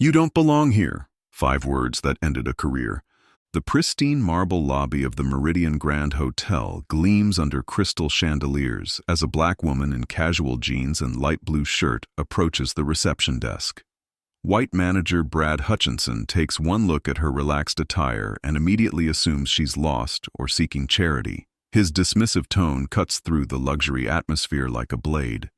"You don't belong here," 5 words that ended a career. The pristine marble lobby of the Meridian Grand Hotel gleams under crystal chandeliers as a black woman in casual jeans and light blue shirt approaches the reception desk. White manager Brad Hutchinson takes one look at her relaxed attire and immediately assumes she's lost or seeking charity. His dismissive tone cuts through the luxury atmosphere like a blade.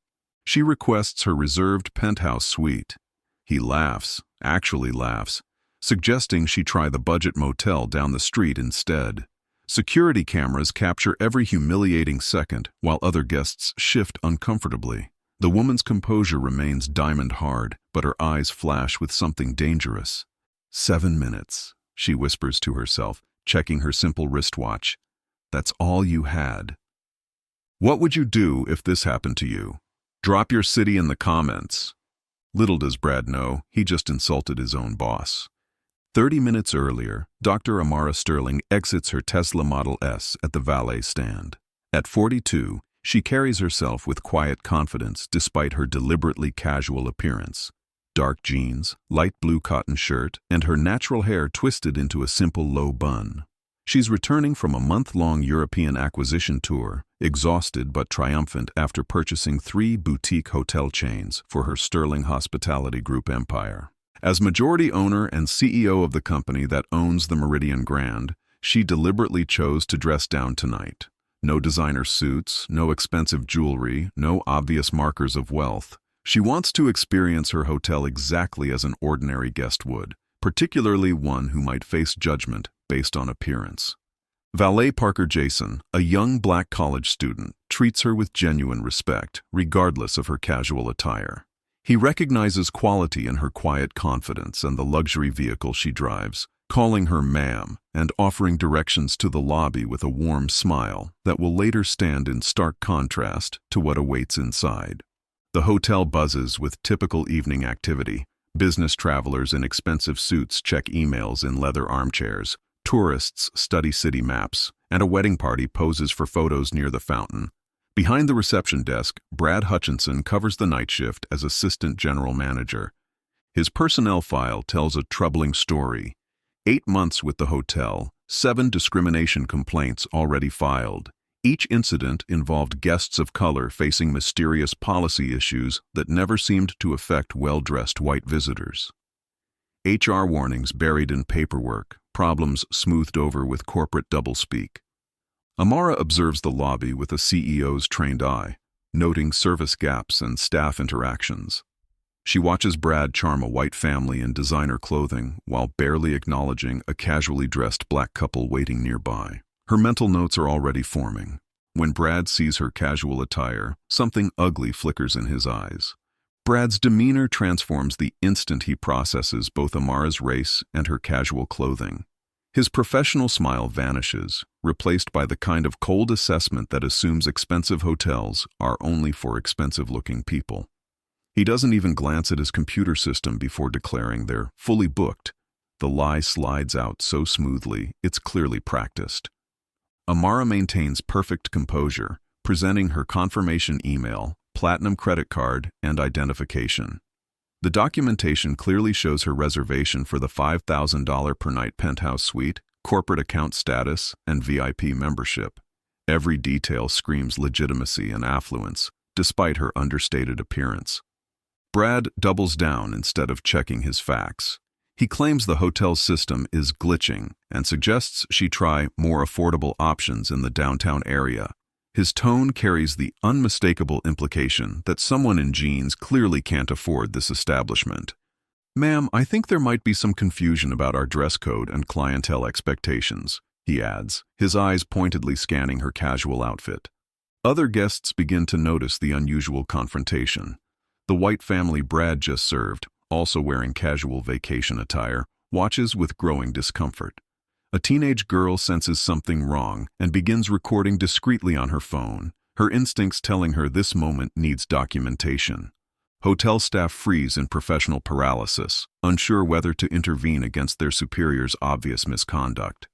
She requests her reserved penthouse suite. He laughs, actually laughs, suggesting she try the budget motel down the street instead. Security cameras capture every humiliating second while other guests shift uncomfortably. The woman's composure remains diamond hard, but her eyes flash with something dangerous. 7 minutes, she whispers to herself, checking her simple wristwatch. That's all you had. What would you do if this happened to you? Drop your city in the comments. Little does Brad know, he just insulted his own boss. 30 minutes earlier, Dr. Amara Sterling exits her Tesla Model S at the valet stand. At 42, she carries herself with quiet confidence despite her deliberately casual appearance. Dark jeans, light blue cotton shirt, and her natural hair twisted into a simple low bun. She's returning from a month-long European acquisition tour, exhausted but triumphant after purchasing 3 boutique hotel chains for her Sterling Hospitality Group empire. As majority owner and CEO of the company that owns the Meridian Grand, she deliberately chose to dress down tonight. No designer suits, no expensive jewelry, no obvious markers of wealth. She wants to experience her hotel exactly as an ordinary guest would, particularly one who might face judgment based on appearance. Valet Parker Jason, a young black college student, treats her with genuine respect, regardless of her casual attire. He recognizes quality in her quiet confidence and the luxury vehicle she drives, calling her ma'am and offering directions to the lobby with a warm smile that will later stand in stark contrast to what awaits inside. The hotel buzzes with typical evening activity. Business travelers in expensive suits check emails in leather armchairs, tourists study city maps, and a wedding party poses for photos near the fountain. Behind the reception desk, Brad Hutchinson covers the night shift as assistant general manager. His personnel file tells a troubling story. 8 months with the hotel, 7 discrimination complaints already filed. Each incident involved guests of color facing mysterious policy issues that never seemed to affect well-dressed white visitors. HR warnings buried in paperwork, problems smoothed over with corporate doublespeak. Amara observes the lobby with a CEO's trained eye, noting service gaps and staff interactions. She watches Brad charm a white family in designer clothing while barely acknowledging a casually dressed black couple waiting nearby. Her mental notes are already forming. When Brad sees her casual attire, something ugly flickers in his eyes. Brad's demeanor transforms the instant he processes both Amara's race and her casual clothing. His professional smile vanishes, replaced by the kind of cold assessment that assumes expensive hotels are only for expensive-looking people. He doesn't even glance at his computer system before declaring they're fully booked. The lie slides out so smoothly, it's clearly practiced. Amara maintains perfect composure, presenting her confirmation email, platinum credit card, and identification. The documentation clearly shows her reservation for the $5,000 per night penthouse suite, corporate account status, and VIP membership. Every detail screams legitimacy and affluence, despite her understated appearance. Brad doubles down instead of checking his facts. He claims the hotel's system is glitching and suggests she try more affordable options in the downtown area. His tone carries the unmistakable implication that someone in jeans clearly can't afford this establishment. "Ma'am, I think there might be some confusion about our dress code and clientele expectations," he adds, his eyes pointedly scanning her casual outfit. Other guests begin to notice the unusual confrontation. The white family Brad just served, also wearing casual vacation attire, watches with growing discomfort. A teenage girl senses something wrong and begins recording discreetly on her phone, her instincts telling her this moment needs documentation. Hotel staff freeze in professional paralysis, unsure whether to intervene against their superior's obvious misconduct.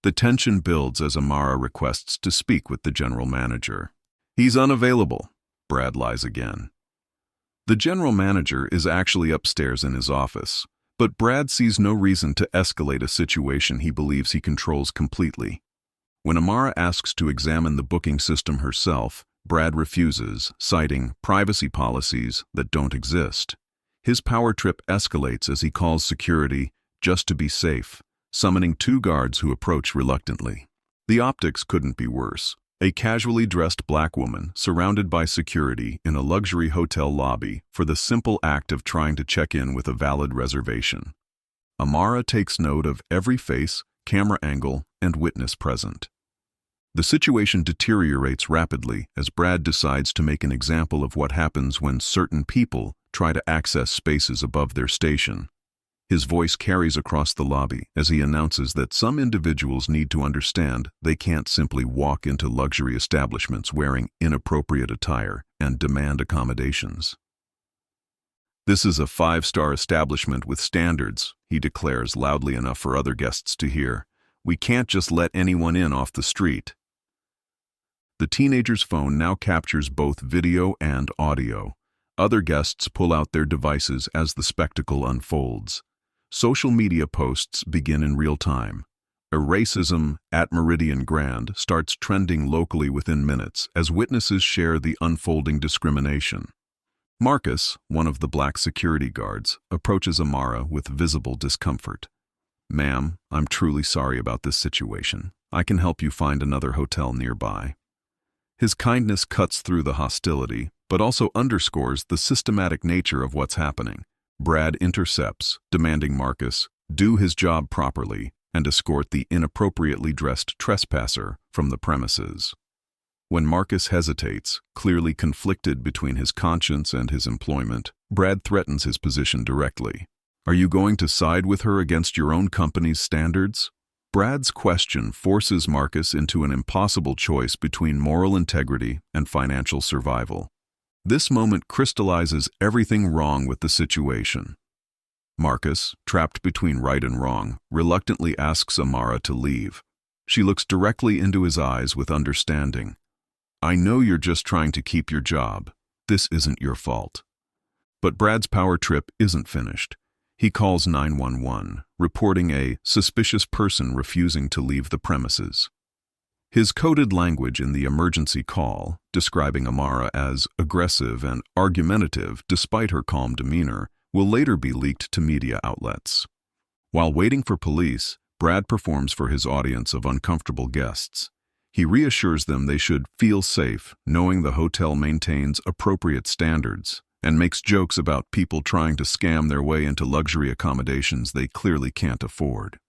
The tension builds as Amara requests to speak with the general manager. "He's unavailable," Brad lies again. The general manager is actually upstairs in his office. But Brad sees no reason to escalate a situation he believes he controls completely. When Amara asks to examine the booking system herself, Brad refuses, citing privacy policies that don't exist. His power trip escalates as he calls security just to be safe, summoning 2 guards who approach reluctantly. The optics couldn't be worse. A casually dressed black woman surrounded by security in a luxury hotel lobby for the simple act of trying to check in with a valid reservation. Amara takes note of every face, camera angle, and witness present. The situation deteriorates rapidly as Brad decides to make an example of what happens when certain people try to access spaces above their station. His voice carries across the lobby as he announces that some individuals need to understand they can't simply walk into luxury establishments wearing inappropriate attire and demand accommodations. "This is a 5-star establishment with standards," he declares loudly enough for other guests to hear. "We can't just let anyone in off the street." The teenager's phone now captures both video and audio. Other guests pull out their devices as the spectacle unfolds. Social media posts begin in real time. A racism at Meridian Grand starts trending locally within minutes as witnesses share the unfolding discrimination. Marcus, one of the black security guards, approaches Amara with visible discomfort. "Ma'am, I'm truly sorry about this situation. I can help you find another hotel nearby." His kindness cuts through the hostility, but also underscores the systematic nature of what's happening. Brad intercepts, demanding Marcus do his job properly and escort the inappropriately dressed trespasser from the premises. When Marcus hesitates, clearly conflicted between his conscience and his employment, Brad threatens his position directly. "Are you going to side with her against your own company's standards?" Brad's question forces Marcus into an impossible choice between moral integrity and financial survival. This moment crystallizes everything wrong with the situation. Marcus, trapped between right and wrong, reluctantly asks Amara to leave. She looks directly into his eyes with understanding. "I know you're just trying to keep your job. This isn't your fault." But Brad's power trip isn't finished. He calls 911, reporting a suspicious person refusing to leave the premises. His coded language in the emergency call, describing Amara as aggressive and argumentative despite her calm demeanor, will later be leaked to media outlets. While waiting for police, Brad performs for his audience of uncomfortable guests. He reassures them they should feel safe, knowing the hotel maintains appropriate standards, and makes jokes about people trying to scam their way into luxury accommodations they clearly can't afford.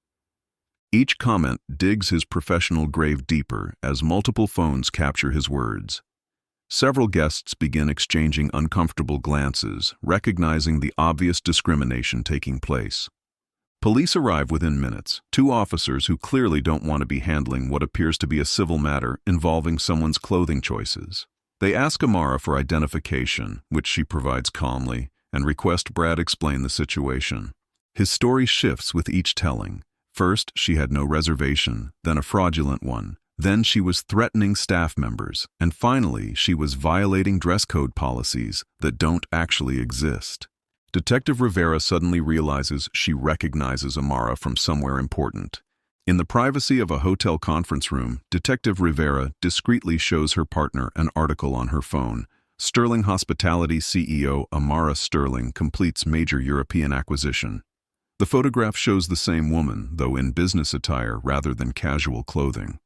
Each comment digs his professional grave deeper as multiple phones capture his words. Several guests begin exchanging uncomfortable glances, recognizing the obvious discrimination taking place. Police arrive within minutes, 2 officers who clearly don't want to be handling what appears to be a civil matter involving someone's clothing choices. They ask Amara for identification, which she provides calmly, and request Brad explain the situation. His story shifts with each telling. First, she had no reservation, then a fraudulent one. Then she was threatening staff members, and finally she was violating dress code policies that don't actually exist. Detective Rivera suddenly realizes she recognizes Amara from somewhere important. In the privacy of a hotel conference room, Detective Rivera discreetly shows her partner an article on her phone. Sterling Hospitality CEO Amara Sterling completes major European acquisition. The photograph shows the same woman, though in business attire rather than casual clothing.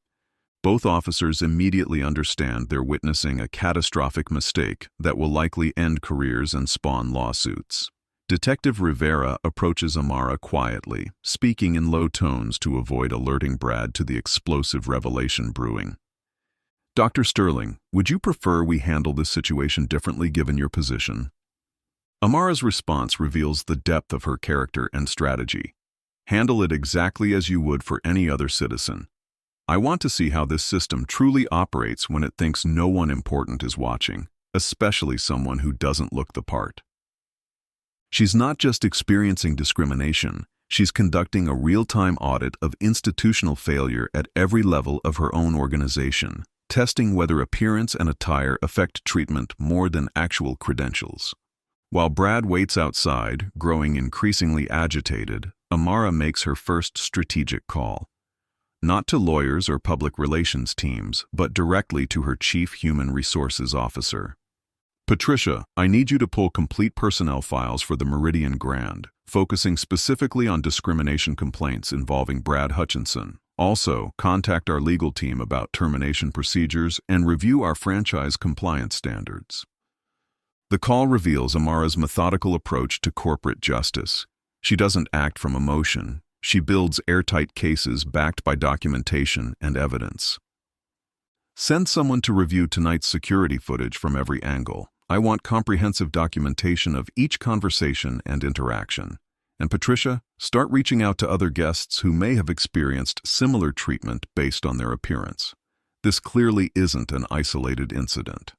Both officers immediately understand they're witnessing a catastrophic mistake that will likely end careers and spawn lawsuits. Detective Rivera approaches Amara quietly, speaking in low tones to avoid alerting Brad to the explosive revelation brewing. "Dr. Sterling, would you prefer we handle this situation differently given your position?" Amara's response reveals the depth of her character and strategy. "Handle it exactly as you would for any other citizen. I want to see how this system truly operates when it thinks no one important is watching, especially someone who doesn't look the part." She's not just experiencing discrimination, she's conducting a real-time audit of institutional failure at every level of her own organization, testing whether appearance and attire affect treatment more than actual credentials. While Brad waits outside, growing increasingly agitated, Amara makes her first strategic call. Not to lawyers or public relations teams, but directly to her chief human resources officer. Patricia, I need you to pull complete personnel files for the Meridian Grand, focusing specifically on discrimination complaints involving Brad Hutchinson. Also, contact our legal team about termination procedures and review our franchise compliance standards. The call reveals Amara's methodical approach to corporate justice. She doesn't act from emotion. She builds airtight cases backed by documentation and evidence. Send someone to review tonight's security footage from every angle. I want comprehensive documentation of each conversation and interaction. And Patricia, start reaching out to other guests who may have experienced similar treatment based on their appearance. This clearly isn't an isolated incident.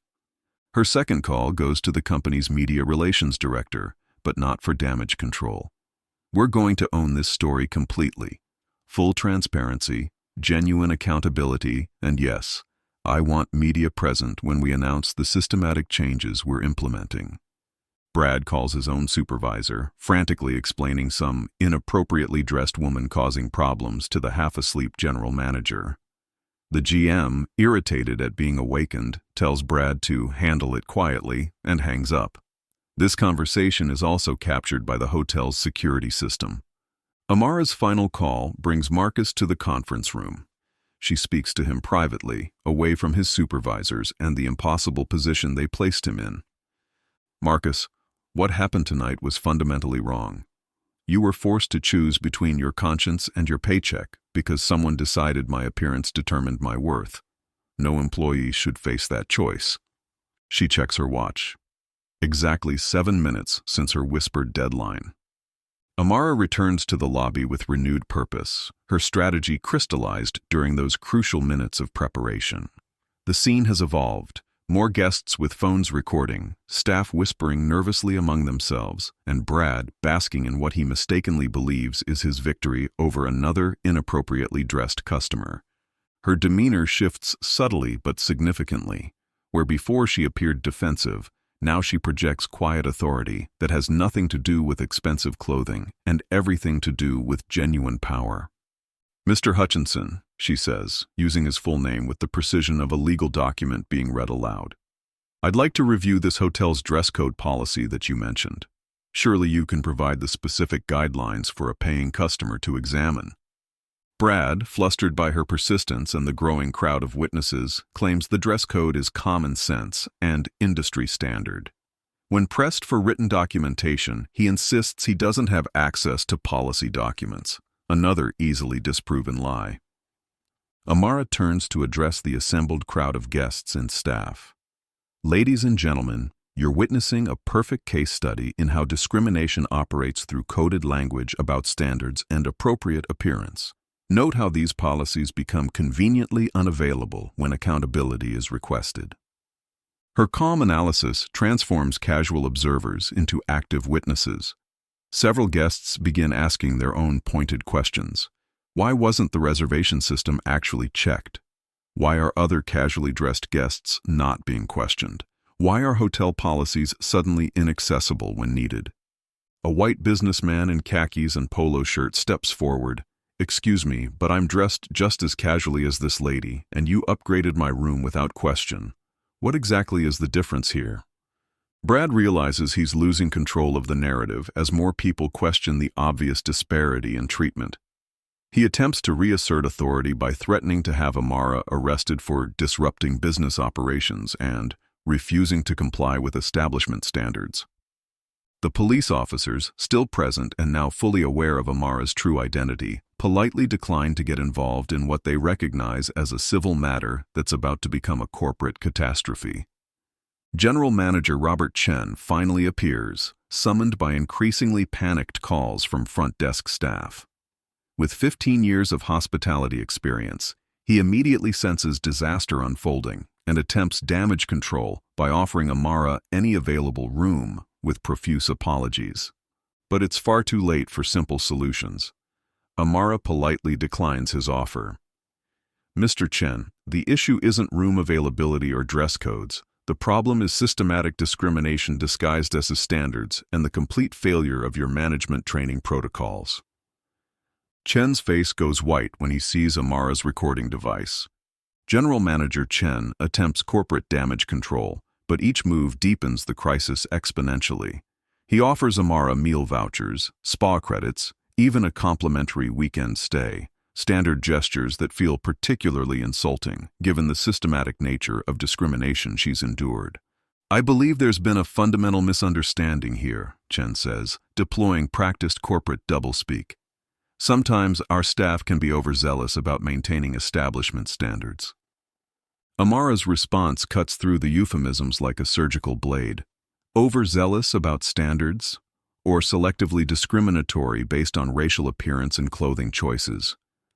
Her second call goes to the company's media relations director, but not for damage control. We're going to own this story completely. Full transparency, genuine accountability, and yes, I want media present when we announce the systematic changes we're implementing. Brad calls his own supervisor, frantically explaining some inappropriately dressed woman causing problems to the half-asleep general manager. The GM, irritated at being awakened, tells Brad to handle it quietly and hangs up. This conversation is also captured by the hotel's security system. Amara's final call brings Marcus to the conference room. She speaks to him privately, away from his supervisors and the impossible position they placed him in. Marcus, what happened tonight was fundamentally wrong. You were forced to choose between your conscience and your paycheck because someone decided my appearance determined my worth. No employee should face that choice. She checks her watch. Exactly 7 minutes since her whispered deadline. Amara returns to the lobby with renewed purpose, her strategy crystallized during those crucial minutes of preparation. The scene has evolved. More guests with phones recording, staff whispering nervously among themselves, and Brad basking in what he mistakenly believes is his victory over another inappropriately dressed customer. Her demeanor shifts subtly but significantly. Where before she appeared defensive, now she projects quiet authority that has nothing to do with expensive clothing and everything to do with genuine power. Mr. Hutchinson, she says, using his full name with the precision of a legal document being read aloud. I'd like to review this hotel's dress code policy that you mentioned. Surely you can provide the specific guidelines for a paying customer to examine. Brad, flustered by her persistence and the growing crowd of witnesses, claims the dress code is common sense and industry standard. When pressed for written documentation, he insists he doesn't have access to policy documents. Another easily disproven lie. Amara turns to address the assembled crowd of guests and staff. Ladies and gentlemen, you're witnessing a perfect case study in how discrimination operates through coded language about standards and appropriate appearance. Note how these policies become conveniently unavailable when accountability is requested. Her calm analysis transforms casual observers into active witnesses. Several guests begin asking their own pointed questions. Why wasn't the reservation system actually checked? Why are other casually dressed guests not being questioned? Why are hotel policies suddenly inaccessible when needed? A white businessman in khakis and polo shirt steps forward. Excuse me, but I'm dressed just as casually as this lady, and you upgraded my room without question. What exactly is the difference here? Brad realizes he's losing control of the narrative as more people question the obvious disparity in treatment. He attempts to reassert authority by threatening to have Amara arrested for disrupting business operations and refusing to comply with establishment standards. The police officers, still present and now fully aware of Amara's true identity, politely decline to get involved in what they recognize as a civil matter that's about to become a corporate catastrophe. General Manager Robert Chen finally appears, summoned by increasingly panicked calls from front desk staff. With 15 years of hospitality experience, he immediately senses disaster unfolding and attempts damage control by offering Amara any available room with profuse apologies. But it's far too late for simple solutions. Amara politely declines his offer. Mr. Chen, the issue isn't room availability or dress codes. The problem is systematic discrimination disguised as standards and the complete failure of your management training protocols. Chen's face goes white when he sees Amara's recording device. General Manager Chen attempts corporate damage control, but each move deepens the crisis exponentially. He offers Amara meal vouchers, spa credits, even a complimentary weekend stay, standard gestures that feel particularly insulting given the systematic nature of discrimination she's endured. "I believe there's been a fundamental misunderstanding here," Chen says, deploying practiced corporate doublespeak. "Sometimes our staff can be overzealous about maintaining establishment standards." Amara's response cuts through the euphemisms like a surgical blade. Overzealous about standards, or selectively discriminatory based on racial appearance and clothing choices.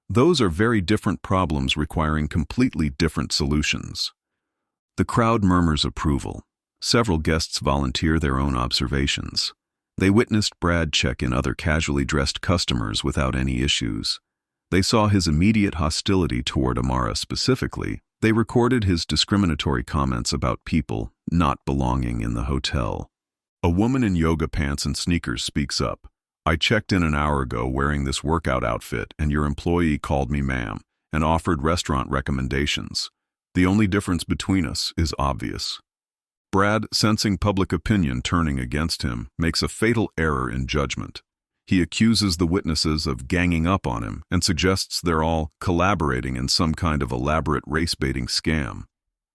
Those are very different problems requiring completely different solutions. The crowd murmurs approval. Several guests volunteer their own observations. They witnessed Brad check in other casually dressed customers without any issues. They saw his immediate hostility toward Amara specifically. They recorded his discriminatory comments about people not belonging in the hotel. A woman in yoga pants and sneakers speaks up. "I checked in an hour ago wearing this workout outfit, and your employee called me ma'am and offered restaurant recommendations. The only difference between us is obvious." Brad, sensing public opinion turning against him, makes a fatal error in judgment. He accuses the witnesses of ganging up on him and suggests they're all collaborating in some kind of elaborate race-baiting scam.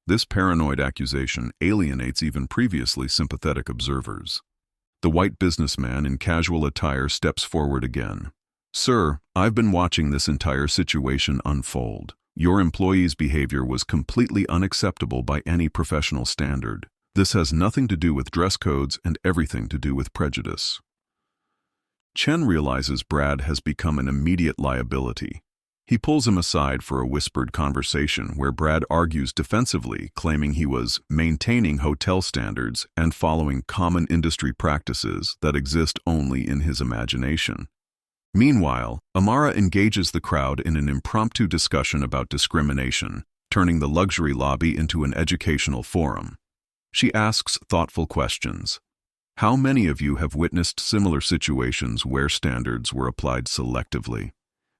This paranoid accusation alienates even previously sympathetic observers. The white businessman in casual attire steps forward again. "Sir, I've been watching this entire situation unfold. Your employee's behavior was completely unacceptable by any professional standard. This has nothing to do with dress codes and everything to do with prejudice." Chen realizes Brad has become an immediate liability. He pulls him aside for a whispered conversation where Brad argues defensively, claiming he was maintaining hotel standards and following common industry practices that exist only in his imagination. Meanwhile, Amara engages the crowd in an impromptu discussion about discrimination, turning the luxury lobby into an educational forum. She asks thoughtful questions. How many of you have witnessed similar situations where standards were applied selectively?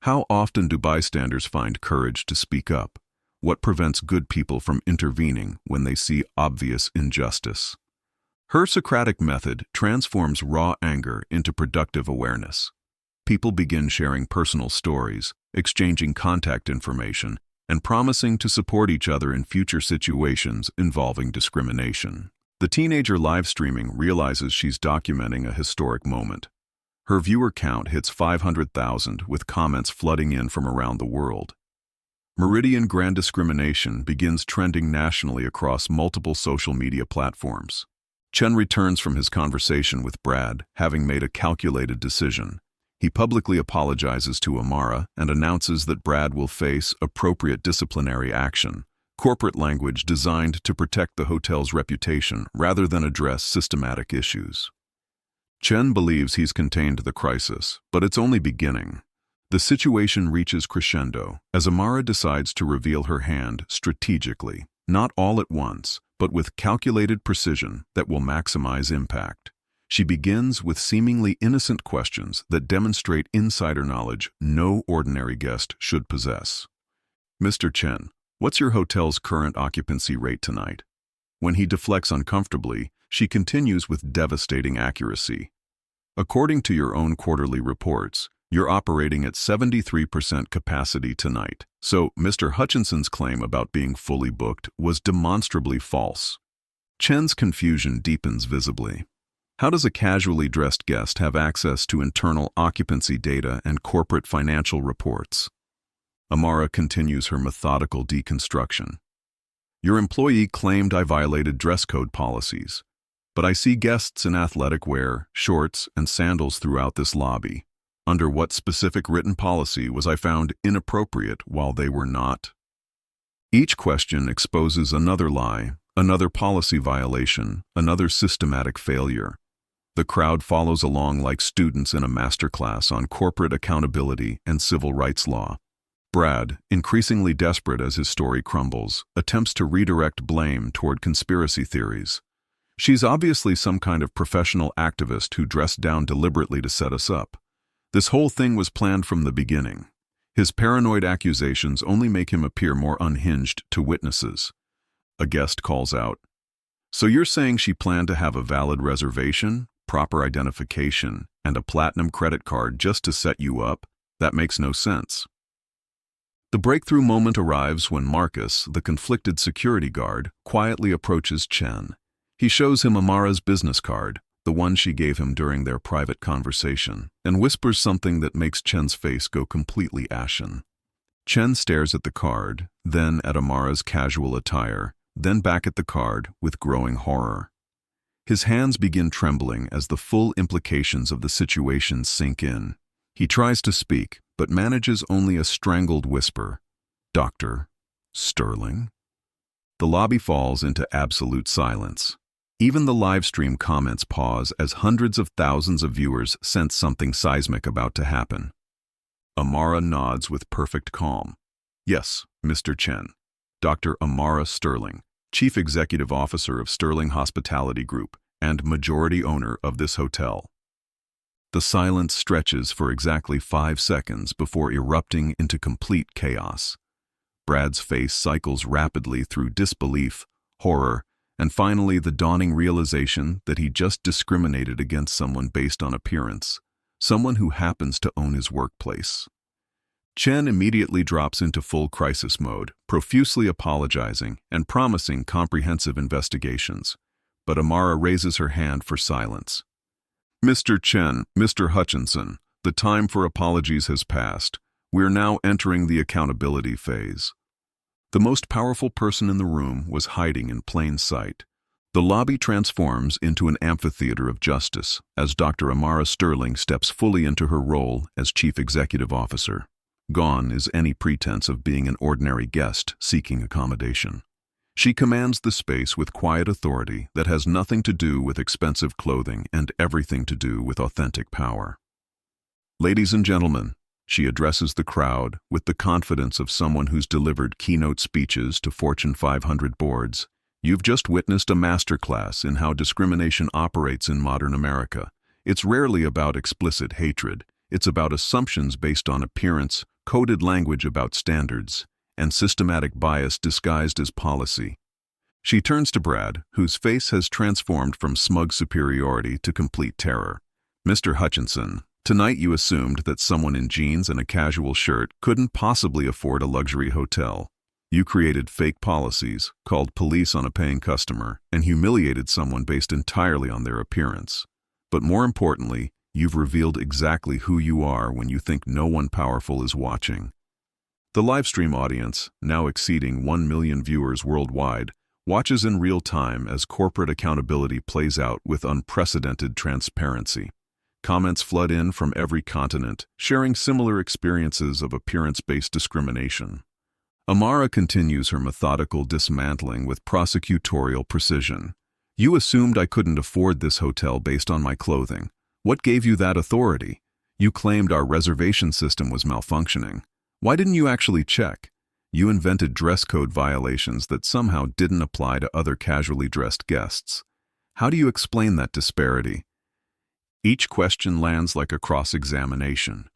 How often do bystanders find courage to speak up? What prevents good people from intervening when they see obvious injustice? Her Socratic method transforms raw anger into productive awareness. People begin sharing personal stories, exchanging contact information, and promising to support each other in future situations involving discrimination. The teenager live streaming realizes she's documenting a historic moment. Her viewer count hits 500,000 with comments flooding in from around the world. Meridian Grand discrimination begins trending nationally across multiple social media platforms. Chen returns from his conversation with Brad, having made a calculated decision. He publicly apologizes to Amara and announces that Brad will face appropriate disciplinary action, corporate language designed to protect the hotel's reputation rather than address systematic issues. Chen believes he's contained the crisis, but it's only beginning. The situation reaches crescendo as Amara decides to reveal her hand strategically, not all at once, but with calculated precision that will maximize impact. She begins with seemingly innocent questions that demonstrate insider knowledge no ordinary guest should possess. "Mr. Chen, what's your hotel's current occupancy rate tonight?" When he deflects uncomfortably, she continues with devastating accuracy. "According to your own quarterly reports, you're operating at 73% capacity tonight. So Mr. Hutchinson's claim about being fully booked was demonstrably false." Chen's confusion deepens visibly. How does a casually dressed guest have access to internal occupancy data and corporate financial reports? Amara continues her methodical deconstruction. "Your employee claimed I violated dress code policies, but I see guests in athletic wear, shorts, and sandals throughout this lobby. Under what specific written policy was I found inappropriate while they were not?" Each question exposes another lie, another policy violation, another systematic failure. The crowd follows along like students in a masterclass on corporate accountability and civil rights law. Brad, increasingly desperate as his story crumbles, attempts to redirect blame toward conspiracy theories. She's obviously some kind of professional activist who dressed down deliberately to set us up. This whole thing was planned from the beginning. His paranoid accusations only make him appear more unhinged to witnesses. A guest calls out, "So you're saying she planned to have a valid reservation, proper identification, and a platinum credit card just to set you up? That makes no sense." The breakthrough moment arrives when Marcus, the conflicted security guard, quietly approaches Chen. He shows him Amara's business card, the one she gave him during their private conversation, and whispers something that makes Chen's face go completely ashen. Chen stares at the card, then at Amara's casual attire, then back at the card with growing horror. His hands begin trembling as the full implications of the situation sink in. He tries to speak, but manages only a strangled whisper. "Dr. Sterling?" The lobby falls into absolute silence. Even the live stream comments pause as hundreds of thousands of viewers sense something seismic about to happen. Amara nods with perfect calm. "Yes, Mr. Chen. Dr. Amara Sterling, Chief Executive Officer of Sterling Hospitality Group and majority owner of this hotel." The silence stretches for exactly 5 seconds before erupting into complete chaos. Brad's face cycles rapidly through disbelief, horror, and finally the dawning realization that he just discriminated against someone based on appearance, someone who happens to own his workplace. Chen immediately drops into full crisis mode, profusely apologizing and promising comprehensive investigations. But Amara raises her hand for silence. "Mr. Chen, Mr. Hutchinson, the time for apologies has passed. We're now entering the accountability phase." The most powerful person in the room was hiding in plain sight. The lobby transforms into an amphitheater of justice as Dr. Amara Sterling steps fully into her role as Chief Executive Officer. Gone is any pretense of being an ordinary guest seeking accommodation. She commands the space with quiet authority that has nothing to do with expensive clothing and everything to do with authentic power. "Ladies and gentlemen," she addresses the crowd with the confidence of someone who's delivered keynote speeches to Fortune 500 boards, "you've just witnessed a masterclass in how discrimination operates in modern America. It's rarely about explicit hatred. It's about assumptions based on appearance, coded language about standards, and systematic bias disguised as policy." She turns to Brad, whose face has transformed from smug superiority to complete terror. "Mr. Hutchinson, tonight you assumed that someone in jeans and a casual shirt couldn't possibly afford a luxury hotel. You created fake policies, called police on a paying customer, and humiliated someone based entirely on their appearance. But more importantly, you've revealed exactly who you are when you think no one powerful is watching." The livestream audience, now exceeding 1 million viewers worldwide, watches in real time as corporate accountability plays out with unprecedented transparency. Comments flood in from every continent, sharing similar experiences of appearance-based discrimination. Amara continues her methodical dismantling with prosecutorial precision. "You assumed I couldn't afford this hotel based on my clothing. What gave you that authority? You claimed our reservation system was malfunctioning. Why didn't you actually check? You invented dress code violations that somehow didn't apply to other casually dressed guests. How do you explain that disparity?" Each question lands like a cross-examination.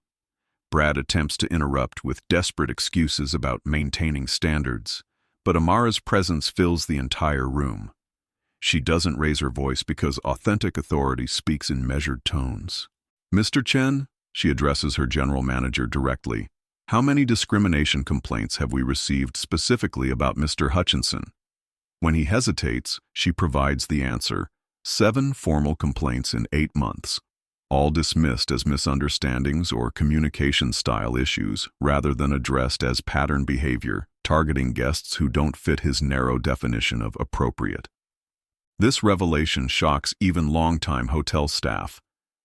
Brad attempts to interrupt with desperate excuses about maintaining standards, but Amara's presence fills the entire room. She doesn't raise her voice because authentic authority speaks in measured tones. "Mr. Chen," she addresses her general manager directly, "how many discrimination complaints have we received specifically about Mr. Hutchinson?" When he hesitates, she provides the answer: 7 formal complaints in 8 months, all dismissed as misunderstandings or communication style issues rather than addressed as pattern behavior, targeting guests who don't fit his narrow definition of appropriate. This revelation shocks even longtime hotel staff.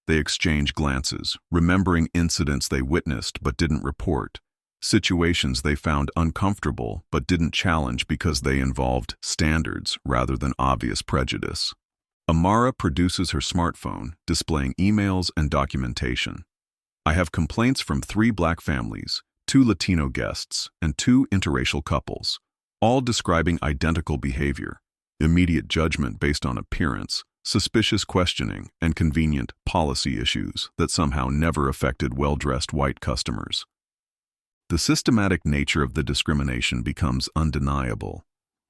They exchange glances, remembering incidents they witnessed but didn't report, situations they found uncomfortable but didn't challenge because they involved standards rather than obvious prejudice. Amara produces her smartphone, displaying emails and documentation. "I have complaints from 3 black families, 2 Latino guests, and 2 interracial couples, all describing identical behavior: immediate judgment based on appearance, suspicious questioning, and convenient policy issues that somehow never affected well-dressed white customers. The systematic nature of the discrimination becomes undeniable.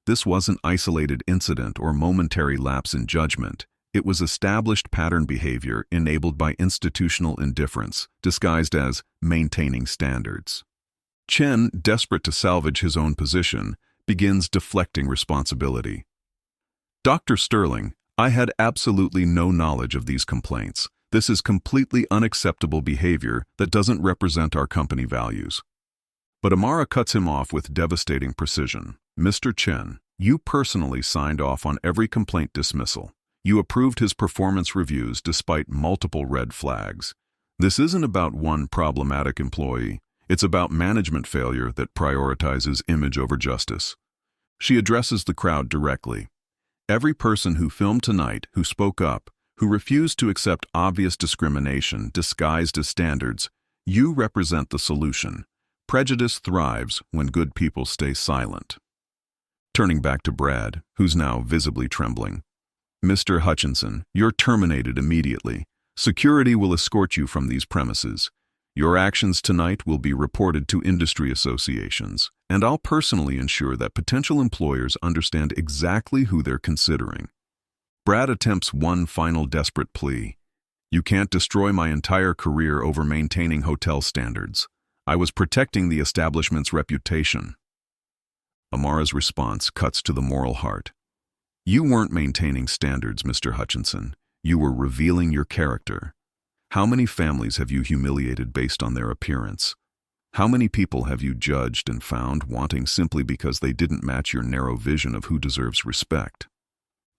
This wasn't isolated incident or momentary lapse in judgment. It was established pattern behavior enabled by institutional indifference, disguised as maintaining standards. Chen, desperate to salvage his own position, begins deflecting responsibility. "Dr. Sterling, I had absolutely no knowledge of these complaints. This is completely unacceptable behavior that doesn't represent our company values." But Amara cuts him off with devastating precision. "Mr. Chen, you personally signed off on every complaint dismissal. You approved his performance reviews despite multiple red flags. This isn't about one problematic employee. It's about management failure that prioritizes image over justice." She addresses the crowd directly. "Every person who filmed tonight, who spoke up, who refused to accept obvious discrimination disguised as standards, you represent the solution. Prejudice thrives when good people stay silent." Turning back to Brad, who's now visibly trembling. "Mr. Hutchinson, you're terminated immediately. Security will escort you from these premises. Your actions tonight will be reported to industry associations, and I'll personally ensure that potential employers understand exactly who they're considering." Brad attempts one final desperate plea. "You can't destroy my entire career over maintaining hotel standards. I was protecting the establishment's reputation." Amara's response cuts to the moral heart. "You weren't maintaining standards, Mr. Hutchinson. You were revealing your character. How many families have you humiliated based on their appearance? How many people have you judged and found wanting simply because they didn't match your narrow vision of who deserves respect?"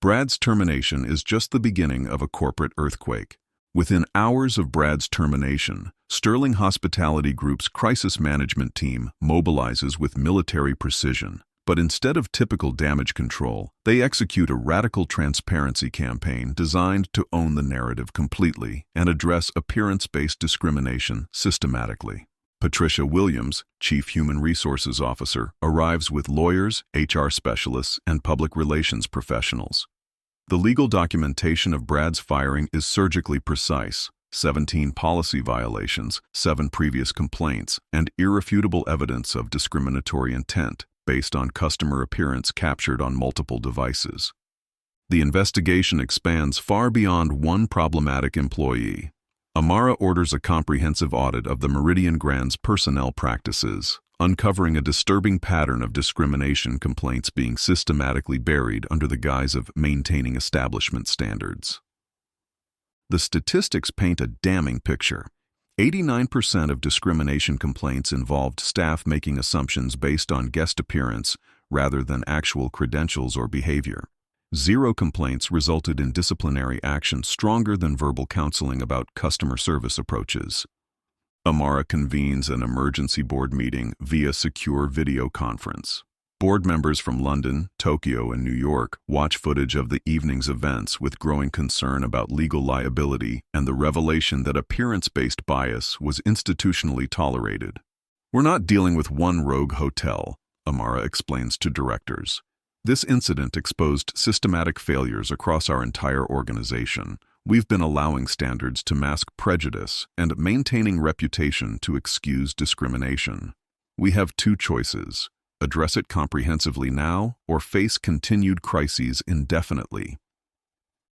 Brad's termination is just the beginning of a corporate earthquake. Within hours of Brad's termination, Sterling Hospitality Group's crisis management team mobilizes with military precision. But instead of typical damage control, they execute a radical transparency campaign designed to own the narrative completely and address appearance-based discrimination systematically. Patricia Williams, Chief Human Resources Officer, arrives with lawyers, HR specialists, and public relations professionals. The legal documentation of Brad's firing is surgically precise: 17 policy violations, 7 previous complaints, and irrefutable evidence of discriminatory intent based on customer appearance captured on multiple devices. The investigation expands far beyond one problematic employee. Amara orders a comprehensive audit of the Meridian Grand's personnel practices, uncovering a disturbing pattern of discrimination complaints being systematically buried under the guise of maintaining establishment standards. The statistics paint a damning picture. 89% of discrimination complaints involved staff making assumptions based on guest appearance rather than actual credentials or behavior. 0 complaints resulted in disciplinary action stronger than verbal counseling about customer service approaches. Amara convenes an emergency board meeting via secure video conference. Board members from London, Tokyo, and New York watch footage of the evening's events with growing concern about legal liability and the revelation that appearance-based bias was institutionally tolerated. "We're not dealing with one rogue hotel," Amara explains to directors. "This incident exposed systematic failures across our entire organization. We've been allowing standards to mask prejudice and maintaining reputation to excuse discrimination. We have 2 choices: address it comprehensively now or face continued crises indefinitely."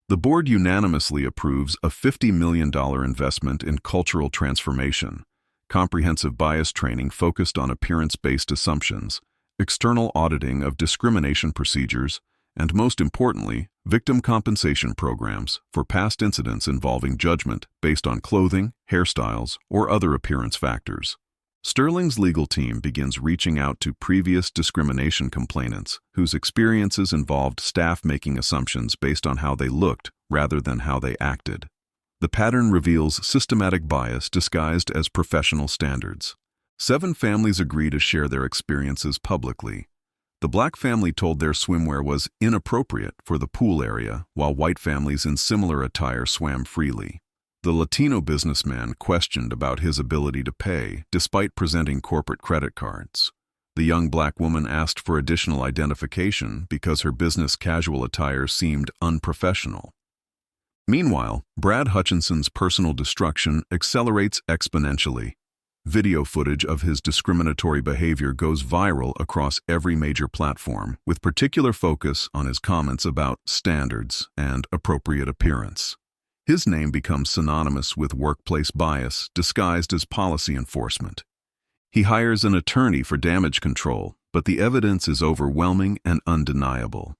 The board unanimously approves a $50 million investment in cultural transformation, comprehensive bias training focused on appearance-based assumptions, external auditing of discrimination procedures, and most importantly, victim compensation programs for past incidents involving judgment based on clothing, hairstyles, or other appearance factors. Sterling's legal team begins reaching out to previous discrimination complainants whose experiences involved staff making assumptions based on how they looked rather than how they acted. The pattern reveals systematic bias disguised as professional standards. 7 families agree to share their experiences publicly. The black family told their swimwear was inappropriate for the pool area, while white families in similar attire swam freely. The Latino businessman questioned about his ability to pay, despite presenting corporate credit cards. The young black woman asked for additional identification because her business casual attire seemed unprofessional. Meanwhile, Brad Hutchinson's personal destruction accelerates exponentially. Video footage of his discriminatory behavior goes viral across every major platform, with particular focus on his comments about standards and appropriate appearance. His name becomes synonymous with workplace bias disguised as policy enforcement. He hires an attorney for damage control, but the evidence is overwhelming and undeniable.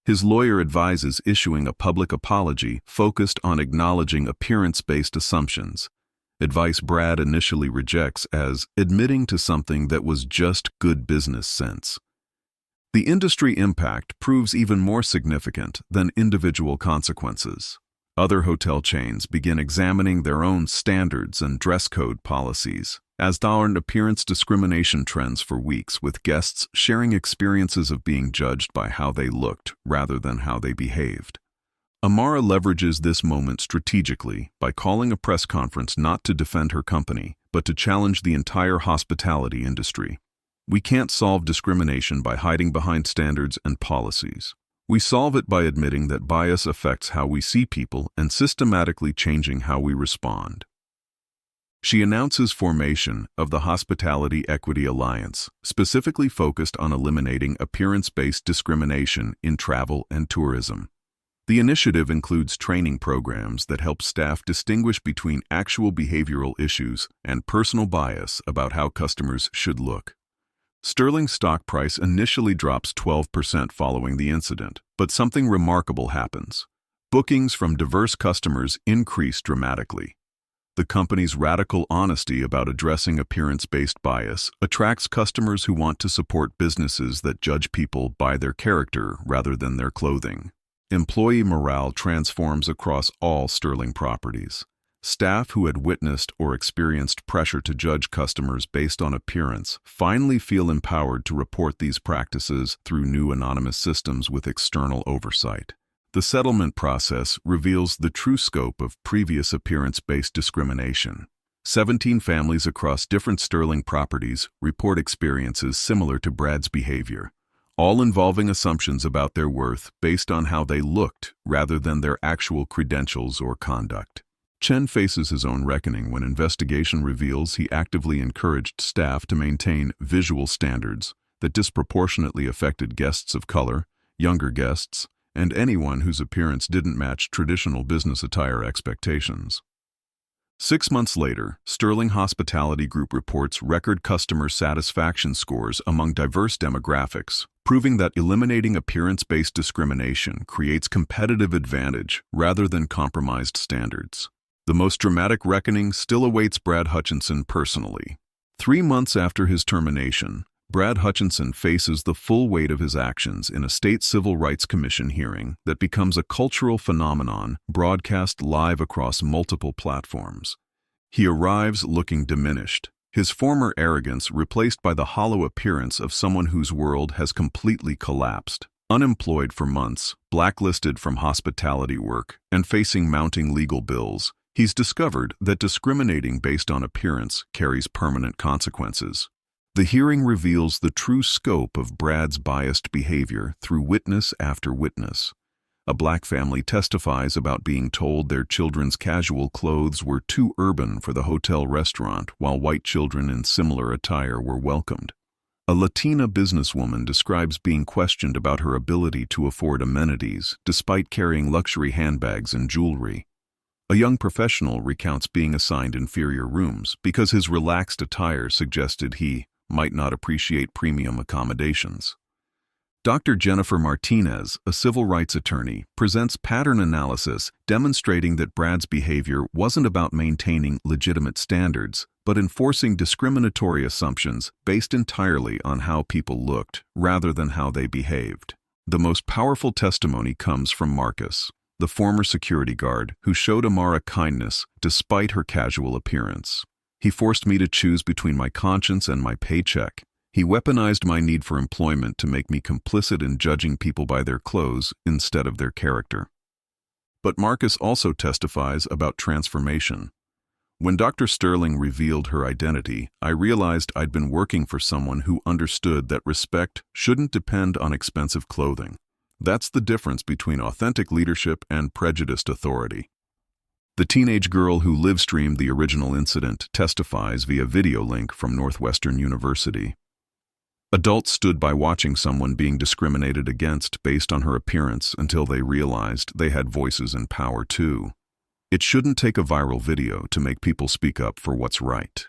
His lawyer advises issuing a public apology focused on acknowledging appearance-based assumptions, advice Brad initially rejects as admitting to something that was just good business sense. The industry impact proves even more significant than individual consequences. Other hotel chains begin examining their own standards and dress code policies, as darned appearance discrimination trends for weeks, with guests sharing experiences of being judged by how they looked rather than how they behaved. Amara leverages this moment strategically by calling a press conference not to defend her company, but to challenge the entire hospitality industry. We can't solve discrimination by hiding behind standards and policies. We solve it by admitting that bias affects how we see people and systematically changing how we respond. She announces formation of the Hospitality Equity Alliance, specifically focused on eliminating appearance-based discrimination in travel and tourism. The initiative includes training programs that help staff distinguish between actual behavioral issues and personal bias about how customers should look. Sterling stock price initially drops 12% following the incident, but something remarkable happens. Bookings from diverse customers increase dramatically. The company's radical honesty about addressing appearance-based bias attracts customers who want to support businesses that judge people by their character rather than their clothing. Employee morale transforms across all Sterling properties. Staff who had witnessed or experienced pressure to judge customers based on appearance finally feel empowered to report these practices through new anonymous systems with external oversight. The settlement process reveals the true scope of previous appearance-based discrimination. 17 families across different Sterling properties report experiences similar to Brad's behavior, all involving assumptions about their worth based on how they looked rather than their actual credentials or conduct. Chen faces his own reckoning when investigation reveals he actively encouraged staff to maintain visual standards that disproportionately affected guests of color, younger guests, and anyone whose appearance didn't match traditional business attire expectations. 6 months later, Sterling Hospitality Group reports record customer satisfaction scores among diverse demographics, proving that eliminating appearance-based discrimination creates competitive advantage rather than compromised standards. The most dramatic reckoning still awaits Brad Hutchinson personally. 3 months after his termination, Brad Hutchinson faces the full weight of his actions in a state civil rights commission hearing that becomes a cultural phenomenon broadcast live across multiple platforms. He arrives looking diminished, his former arrogance replaced by the hollow appearance of someone whose world has completely collapsed. Unemployed for months, blacklisted from hospitality work, and facing mounting legal bills, he's discovered that discriminating based on appearance carries permanent consequences. The hearing reveals the true scope of Brad's biased behavior through witness after witness. A black family testifies about being told their children's casual clothes were too urban for the hotel restaurant, while white children in similar attire were welcomed. A Latina businesswoman describes being questioned about her ability to afford amenities despite carrying luxury handbags and jewelry. A young professional recounts being assigned inferior rooms because his relaxed attire suggested he might not appreciate premium accommodations. Dr. Jennifer Martinez, a civil rights attorney, presents pattern analysis demonstrating that Brad's behavior wasn't about maintaining legitimate standards, but enforcing discriminatory assumptions based entirely on how people looked rather than how they behaved. The most powerful testimony comes from Marcus, the former security guard who showed Amara kindness despite her casual appearance. He forced me to choose between my conscience and my paycheck. He weaponized my need for employment to make me complicit in judging people by their clothes instead of their character. But Marcus also testifies about transformation. When Dr. Sterling revealed her identity, I realized I'd been working for someone who understood that respect shouldn't depend on expensive clothing. That's the difference between authentic leadership and prejudiced authority. The teenage girl who live-streamed the original incident testifies via video link from Northwestern University. Adults stood by watching someone being discriminated against based on her appearance until they realized they had voices and power too. It shouldn't take a viral video to make people speak up for what's right.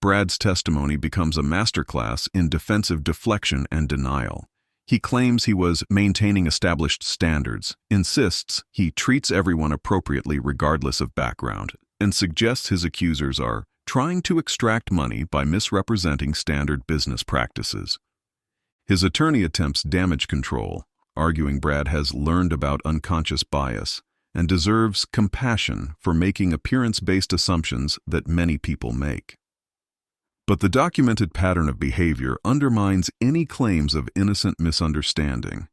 Brad's testimony becomes a masterclass in defensive deflection and denial. He claims he was maintaining established standards, insists he treats everyone appropriately regardless of background, and suggests his accusers are trying to extract money by misrepresenting standard business practices. His attorney attempts damage control, arguing Brad has learned about unconscious bias and deserves compassion for making appearance-based assumptions that many people make. But the documented pattern of behavior undermines any claims of innocent misunderstanding.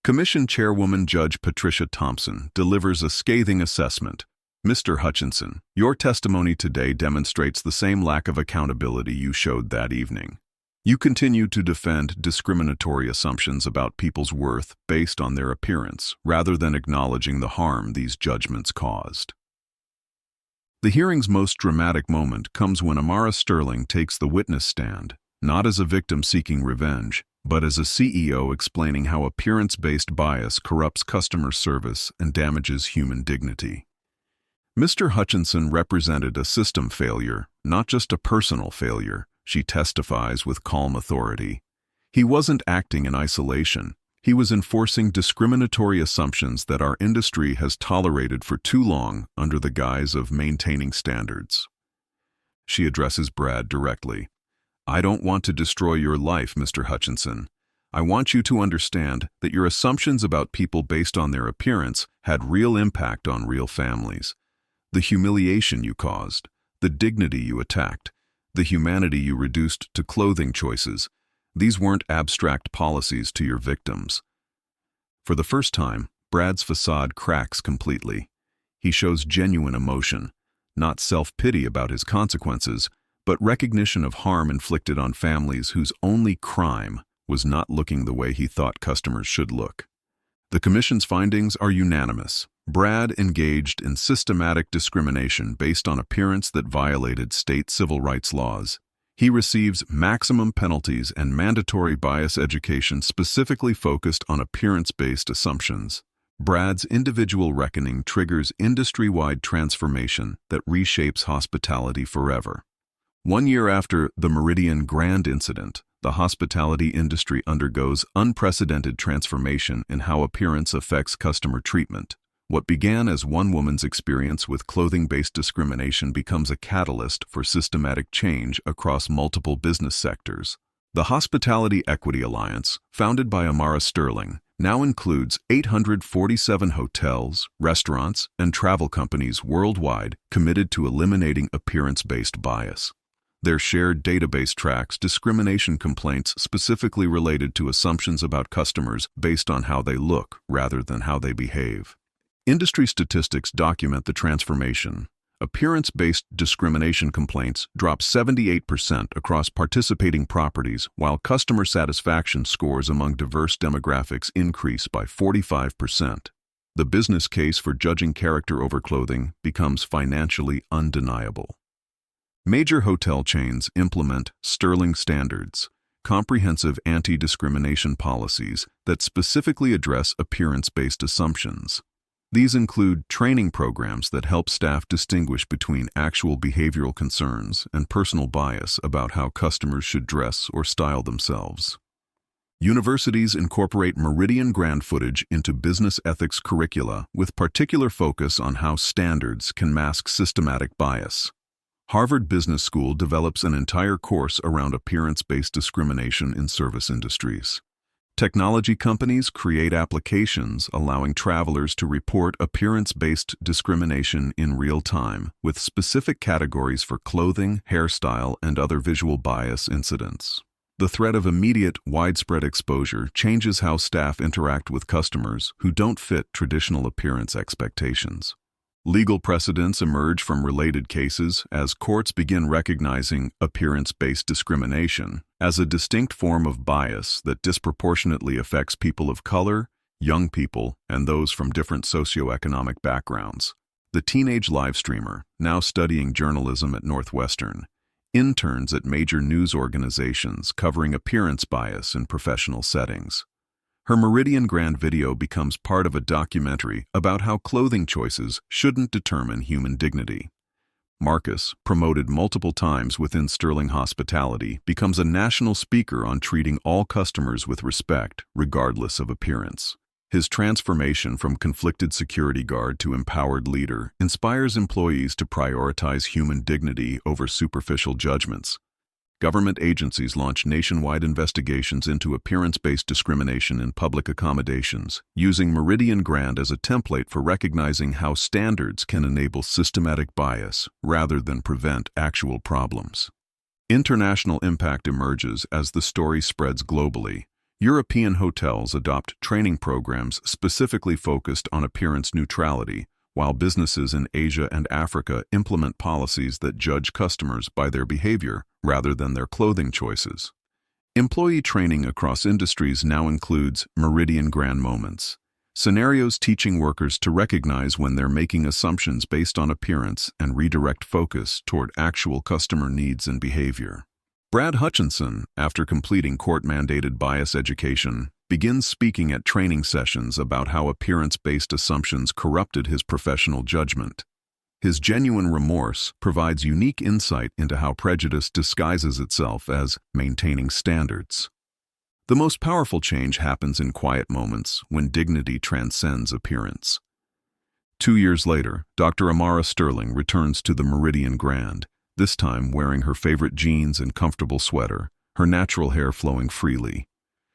Commission Chairwoman Judge Patricia Thompson delivers a scathing assessment. Mr. Hutchinson, your testimony today demonstrates the same lack of accountability you showed that evening. You continue to defend discriminatory assumptions about people's worth based on their appearance, rather than acknowledging the harm these judgments caused. The hearing's most dramatic moment comes when Amara Sterling takes the witness stand, not as a victim seeking revenge, but as a CEO explaining how appearance-based bias corrupts customer service and damages human dignity. Mr. Hutchinson represented a system failure, not just a personal failure, she testifies with calm authority. He wasn't acting in isolation. He was enforcing discriminatory assumptions that our industry has tolerated for too long under the guise of maintaining standards. She addresses Brad directly. I don't want to destroy your life, Mr. Hutchinson. I want you to understand that your assumptions about people based on their appearance had real impact on real families. The humiliation you caused, the dignity you attacked, the humanity you reduced to clothing choices, these weren't abstract policies to your victims. For the first time, Brad's facade cracks completely. He shows genuine emotion, not self-pity about his consequences, but recognition of harm inflicted on families whose only crime was not looking the way he thought customers should look. The Commission's findings are unanimous. Brad engaged in systematic discrimination based on appearance that violated state civil rights laws. He receives maximum penalties and mandatory bias education specifically focused on appearance-based assumptions. Brad's individual reckoning triggers industry-wide transformation that reshapes hospitality forever. 1 year after the Meridian Grand incident, the hospitality industry undergoes unprecedented transformation in how appearance affects customer treatment. What began as one woman's experience with clothing-based discrimination becomes a catalyst for systematic change across multiple business sectors. The Hospitality Equity Alliance, founded by Amara Sterling, now includes 847 hotels, restaurants, and travel companies worldwide committed to eliminating appearance-based bias. Their shared database tracks discrimination complaints specifically related to assumptions about customers based on how they look rather than how they behave. Industry statistics document the transformation. Appearance-based discrimination complaints dropped 78% across participating properties, while customer satisfaction scores among diverse demographics increased by 45%. The business case for judging character over clothing becomes financially undeniable. Major hotel chains implement Sterling standards, comprehensive anti-discrimination policies that specifically address appearance-based assumptions. These include training programs that help staff distinguish between actual behavioral concerns and personal bias about how customers should dress or style themselves. Universities incorporate Meridian Grand footage into business ethics curricula with particular focus on how standards can mask systematic bias. Harvard Business School develops an entire course around appearance-based discrimination in service industries. Technology companies create applications allowing travelers to report appearance-based discrimination in real time, with specific categories for clothing, hairstyle, and other visual bias incidents. The threat of immediate, widespread exposure changes how staff interact with customers who don't fit traditional appearance expectations. Legal precedents emerge from related cases as courts begin recognizing appearance-based discrimination as a distinct form of bias that disproportionately affects people of color, young people, and those from different socioeconomic backgrounds. The teenage live streamer, now studying journalism at Northwestern, interns at major news organizations covering appearance bias in professional settings. Her Meridian Grand video becomes part of a documentary about how clothing choices shouldn't determine human dignity. Marcus, promoted multiple times within Sterling Hospitality, becomes a national speaker on treating all customers with respect, regardless of appearance. His transformation from conflicted security guard to empowered leader inspires employees to prioritize human dignity over superficial judgments. Government agencies launch nationwide investigations into appearance-based discrimination in public accommodations, using Meridian Grand as a template for recognizing how standards can enable systematic bias rather than prevent actual problems. International impact emerges as the story spreads globally. European hotels adopt training programs specifically focused on appearance neutrality, while businesses in Asia and Africa implement policies that judge customers by their behavior rather than their clothing choices. Employee training across industries now includes Meridian Grand moments, scenarios teaching workers to recognize when they're making assumptions based on appearance and redirect focus toward actual customer needs and behavior. Brad Hutchinson, after completing court-mandated bias education, begins speaking at training sessions about how appearance-based assumptions corrupted his professional judgment. His genuine remorse provides unique insight into how prejudice disguises itself as maintaining standards. The most powerful change happens in quiet moments when dignity transcends appearance. 2 years later, Dr. Amara Sterling returns to the Meridian Grand, this time wearing her favorite jeans and comfortable sweater, her natural hair flowing freely.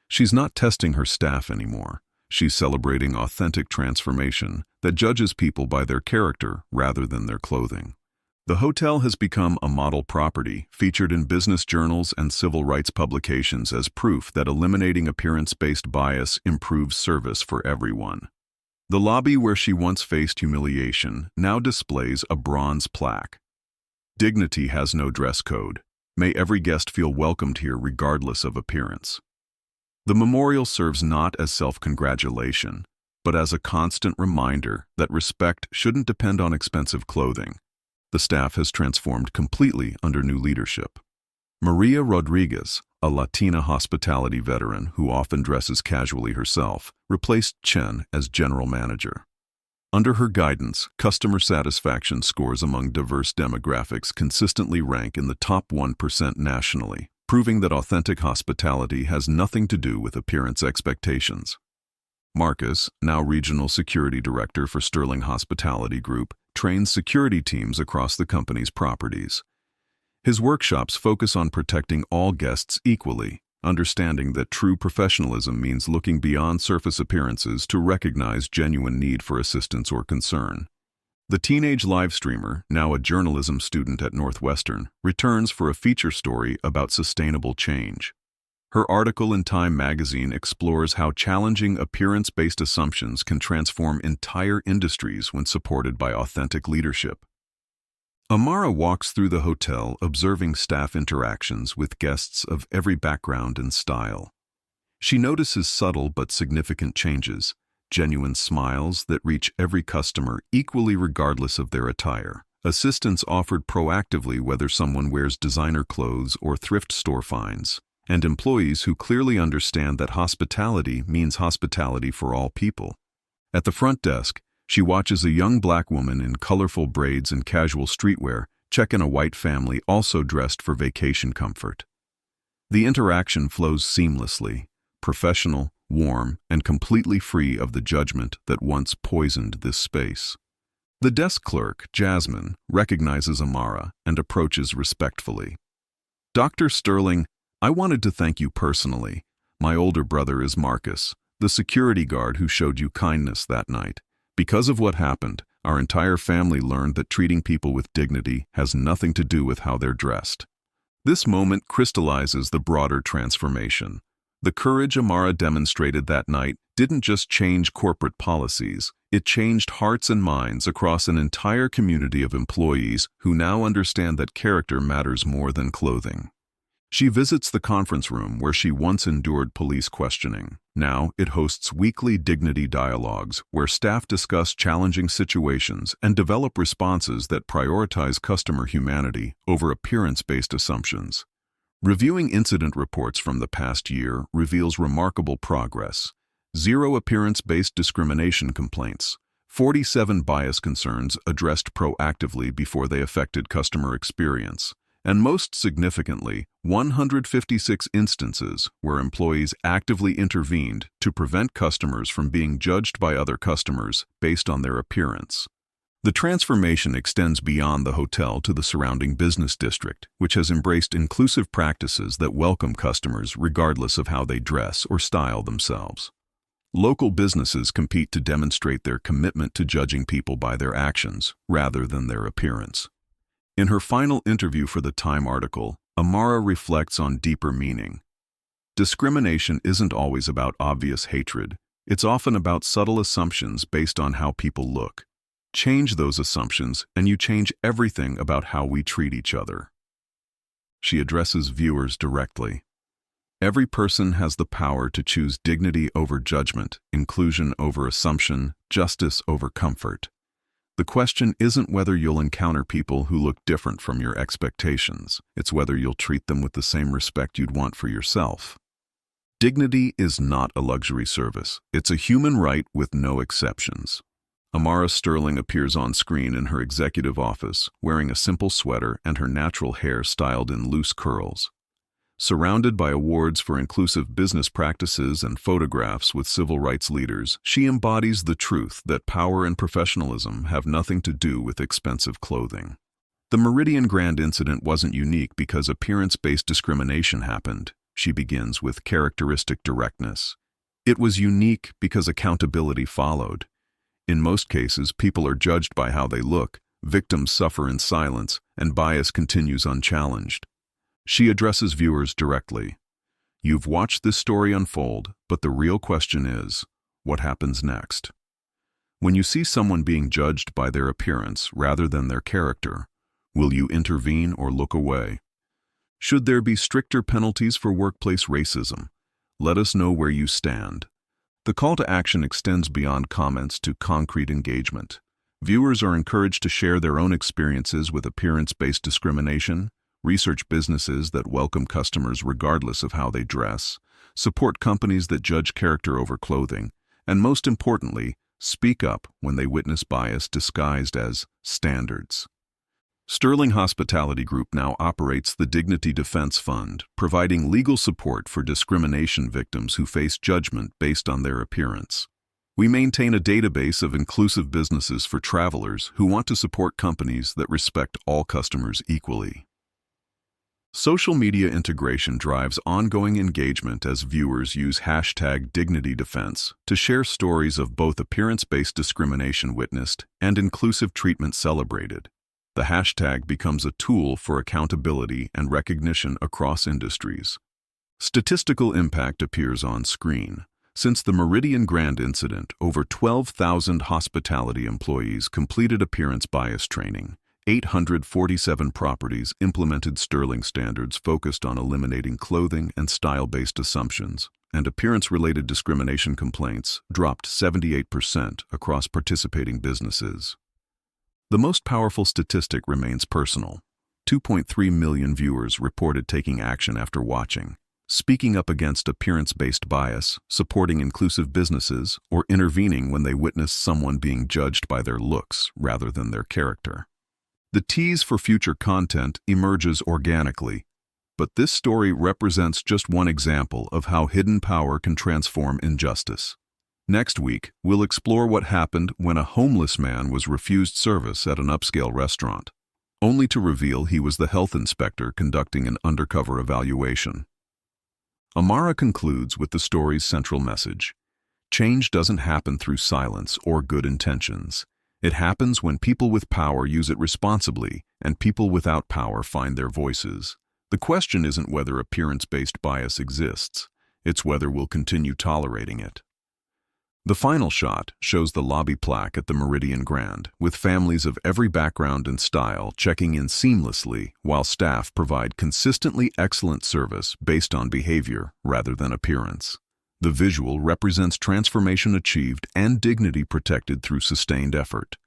She's not testing her staff anymore. She's celebrating authentic transformation that judges people by their character rather than their clothing. The hotel has become a model property, featured in business journals and civil rights publications as proof that eliminating appearance-based bias improves service for everyone. The lobby where she once faced humiliation now displays a bronze plaque. Dignity has no dress code. May every guest feel welcomed here regardless of appearance. The memorial serves not as self-congratulation, but as a constant reminder that respect shouldn't depend on expensive clothing. The staff has transformed completely under new leadership. Maria Rodriguez, a Latina hospitality veteran who often dresses casually herself, replaced Chen as general manager. Under her guidance, customer satisfaction scores among diverse demographics consistently rank in the top 1% nationally, proving that authentic hospitality has nothing to do with appearance expectations. Marcus, now regional security director for Sterling Hospitality Group, trains security teams across the company's properties. His workshops focus on protecting all guests equally, understanding that true professionalism means looking beyond surface appearances to recognize genuine need for assistance or concern. The teenage live streamer, now a journalism student at Northwestern, returns for a feature story about sustainable change. Her article in Time magazine explores how challenging appearance-based assumptions can transform entire industries when supported by authentic leadership. Amara walks through the hotel observing staff interactions with guests of every background and style. She notices subtle but significant changes, genuine smiles that reach every customer equally regardless of their attire, assistance offered proactively whether someone wears designer clothes or thrift store finds, and employees who clearly understand that hospitality means hospitality for all people. At the front desk, she watches a young black woman in colorful braids and casual streetwear check in a white family also dressed for vacation comfort. The interaction flows seamlessly, professional, warm, and completely free of the judgment that once poisoned this space. The desk clerk, Jasmine, recognizes Amara and approaches respectfully. "Dr. Sterling, I wanted to thank you personally. My older brother is Marcus, the security guard who showed you kindness that night. Because of what happened, our entire family learned that treating people with dignity has nothing to do with how they're dressed." This moment crystallizes the broader transformation. The courage Amara demonstrated that night didn't just change corporate policies, it changed hearts and minds across an entire community of employees who now understand that character matters more than clothing. She visits the conference room where she once endured police questioning. Now it hosts weekly dignity dialogues where staff discuss challenging situations and develop responses that prioritize customer humanity over appearance-based assumptions. Reviewing incident reports from the past year reveals remarkable progress. 0 appearance-based discrimination complaints, 47 bias concerns addressed proactively before they affected customer experience, and most significantly, 156 instances where employees actively intervened to prevent customers from being judged by other customers based on their appearance. The transformation extends beyond the hotel to the surrounding business district, which has embraced inclusive practices that welcome customers regardless of how they dress or style themselves. Local businesses compete to demonstrate their commitment to judging people by their actions rather than their appearance. In her final interview for the Time article, Amara reflects on deeper meaning. Discrimination isn't always about obvious hatred. It's often about subtle assumptions based on how people look. Change those assumptions, and you change everything about how we treat each other. She addresses viewers directly. Every person has the power to choose dignity over judgment, inclusion over assumption, justice over comfort. The question isn't whether you'll encounter people who look different from your expectations. It's whether you'll treat them with the same respect you'd want for yourself. Dignity is not a luxury service. It's a human right with no exceptions. Amara Sterling appears on screen in her executive office, wearing a simple sweater and her natural hair styled in loose curls. Surrounded by awards for inclusive business practices and photographs with civil rights leaders, she embodies the truth that power and professionalism have nothing to do with expensive clothing. The Meridian Grand incident wasn't unique because appearance-based discrimination happened. She begins with characteristic directness. It was unique because accountability followed. In most cases, people are judged by how they look, victims suffer in silence, and bias continues unchallenged. She addresses viewers directly. You've watched this story unfold, but the real question is, what happens next? When you see someone being judged by their appearance rather than their character, will you intervene or look away? Should there be stricter penalties for workplace racism? Let us know where you stand. The call to action extends beyond comments to concrete engagement. Viewers are encouraged to share their own experiences with appearance-based discrimination, research businesses that welcome customers regardless of how they dress, support companies that judge character over clothing, and most importantly, speak up when they witness bias disguised as standards. Sterling Hospitality Group now operates the Dignity Defense Fund, providing legal support for discrimination victims who face judgment based on their appearance. We maintain a database of inclusive businesses for travelers who want to support companies that respect all customers equally. Social media integration drives ongoing engagement as viewers use #DignityDefense to share stories of both appearance-based discrimination witnessed and inclusive treatment celebrated. The hashtag becomes a tool for accountability and recognition across industries. Statistical impact appears on screen. Since the Meridian Grand incident, over 12,000 hospitality employees completed appearance bias training. 847 properties implemented Sterling standards focused on eliminating clothing and style-based assumptions, and appearance-related discrimination complaints dropped 78% across participating businesses. The most powerful statistic remains personal. 2.3 million viewers reported taking action after watching, speaking up against appearance-based bias, supporting inclusive businesses, or intervening when they witnessed someone being judged by their looks rather than their character. The tease for future content emerges organically, but this story represents just one example of how hidden power can transform injustice. Next week, we'll explore what happened when a homeless man was refused service at an upscale restaurant, only to reveal he was the health inspector conducting an undercover evaluation. Amara concludes with the story's central message. Change doesn't happen through silence or good intentions. It happens when people with power use it responsibly and people without power find their voices. The question isn't whether appearance-based bias exists, it's whether we'll continue tolerating it. The final shot shows the lobby plaque at the Meridian Grand, with families of every background and style checking in seamlessly while staff provide consistently excellent service based on behavior rather than appearance. The visual represents transformation achieved and dignity protected through sustained effort.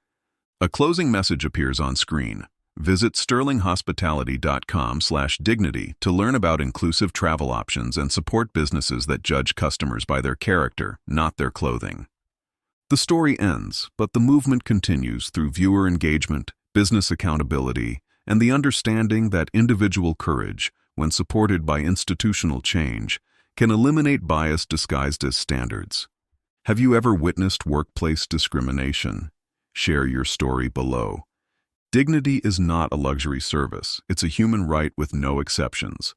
A closing message appears on screen. Visit sterlinghospitality.com/dignity to learn about inclusive travel options and support businesses that judge customers by their character, not their clothing. The story ends, but the movement continues through viewer engagement, business accountability, and the understanding that individual courage, when supported by institutional change, can eliminate bias disguised as standards. Have you ever witnessed workplace discrimination? Share your story below. Dignity is not a luxury service, it's a human right with no exceptions.